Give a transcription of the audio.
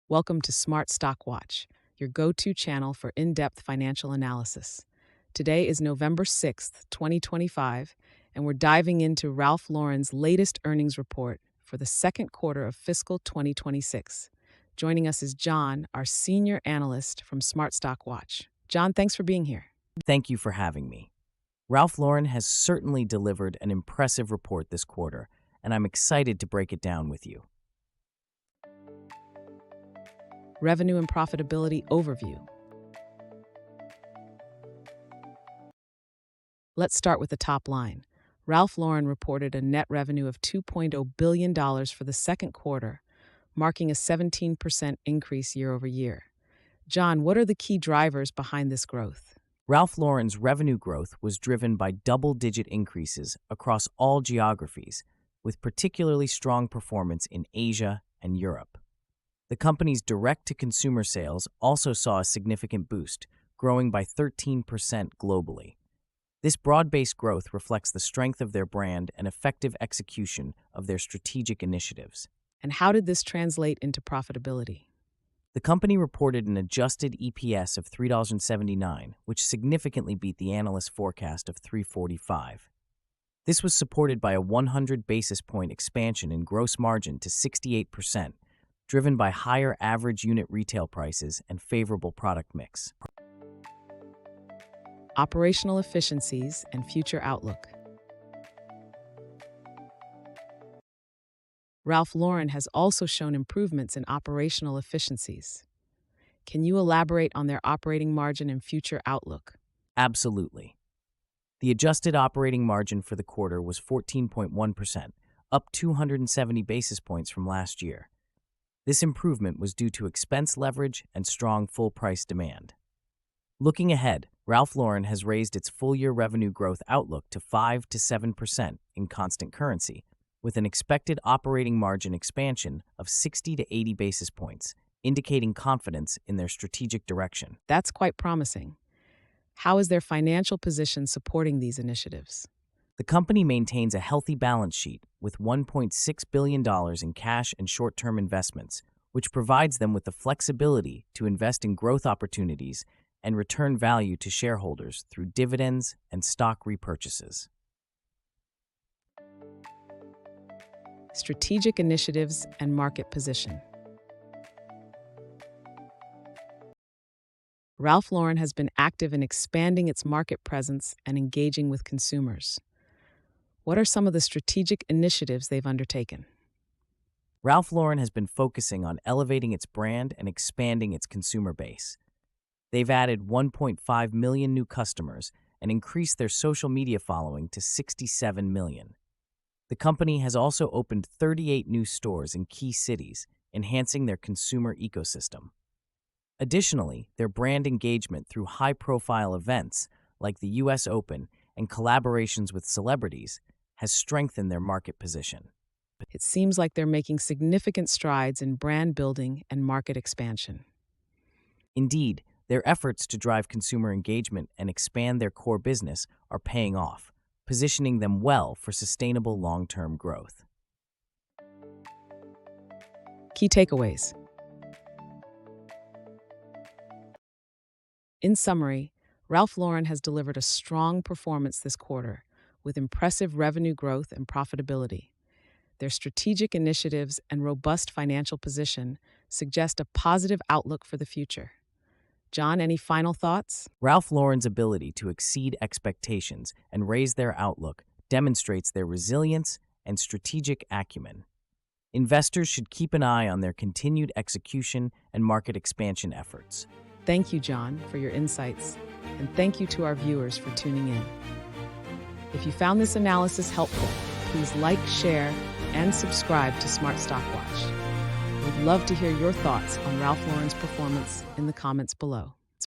Welcome to Smart Stock Watch, your go-to channel for in-depth financial analysis. Today is November 6th, 2025, and we're diving into Ralph Lauren's latest earnings report for the second quarter of fiscal 2026. Joining us is John, our senior analyst from Smart Stock Watch. John, thanks for being here. Thank you for having me. Ralph Lauren has certainly delivered an impressive report this quarter, and I'm excited to break it down with you. Revenue and profitability overview. Let's start with the top line. Ralph Lauren reported a net revenue of $2.0 billion for the second quarter, marking a 17% increase year over year. John, what are the key drivers behind this growth? Ralph Lauren's revenue growth was driven by double-digit increases across all geographies, with particularly strong performance in Asia and Europe. The company's direct-to-consumer sales also saw a significant boost, growing by 13% globally. This broad-based growth reflects the strength of their brand and effective execution of their strategic initiatives. And how did this translate into profitability? The company reported an adjusted EPS of $3.79, which significantly beat the analyst forecast of $3.45. This was supported by a 100 basis point expansion in gross margin to 68%, driven by higher average unit retail prices and favorable product mix. Operational efficiencies and future outlook. Ralph Lauren has also shown improvements in operational efficiencies. Can you elaborate on their operating margin and future outlook? Absolutely. The adjusted operating margin for the quarter was 14.1%, up 270 basis points from last year. This improvement was due to expense leverage and strong full-price demand. Looking ahead, Ralph Lauren has raised its full-year revenue growth outlook to 5 to 7% in constant currency, with an expected operating margin expansion of 60 to 80 basis points, indicating confidence in their strategic direction. That's quite promising. How is their financial position supporting these initiatives? The company maintains a healthy balance sheet with $1.6 billion in cash and short-term investments, which provides them with the flexibility to invest in growth opportunities and return value to shareholders through dividends and stock repurchases. Strategic initiatives and market position. Ralph Lauren has been active in expanding its market presence and engaging with consumers. What are some of the strategic initiatives they've undertaken? Ralph Lauren has been focusing on elevating its brand and expanding its consumer base. They've added 1.5 million new customers and increased their social media following to 67 million. The company has also opened 38 new stores in key cities, enhancing their consumer ecosystem. Additionally, their brand engagement through high-profile events like the U.S. Open and collaborations with celebrities has strengthened their market position. It seems like they're making significant strides in brand building and market expansion. Indeed, their efforts to drive consumer engagement and expand their core business are paying off, positioning them well for sustainable long-term growth. Key takeaways. In summary, Ralph Lauren has delivered a strong performance this quarter, with impressive revenue growth and profitability. Their strategic initiatives and robust financial position suggest a positive outlook for the future. John, any final thoughts? Ralph Lauren's ability to exceed expectations and raise their outlook demonstrates their resilience and strategic acumen. Investors should keep an eye on their continued execution and market expansion efforts. Thank you, John, for your insights, and thank you to our viewers for tuning in. If you found this analysis helpful, please like, share, and subscribe to Smart Stock Watch. We'd love to hear your thoughts on Ralph Lauren's performance in the comments below.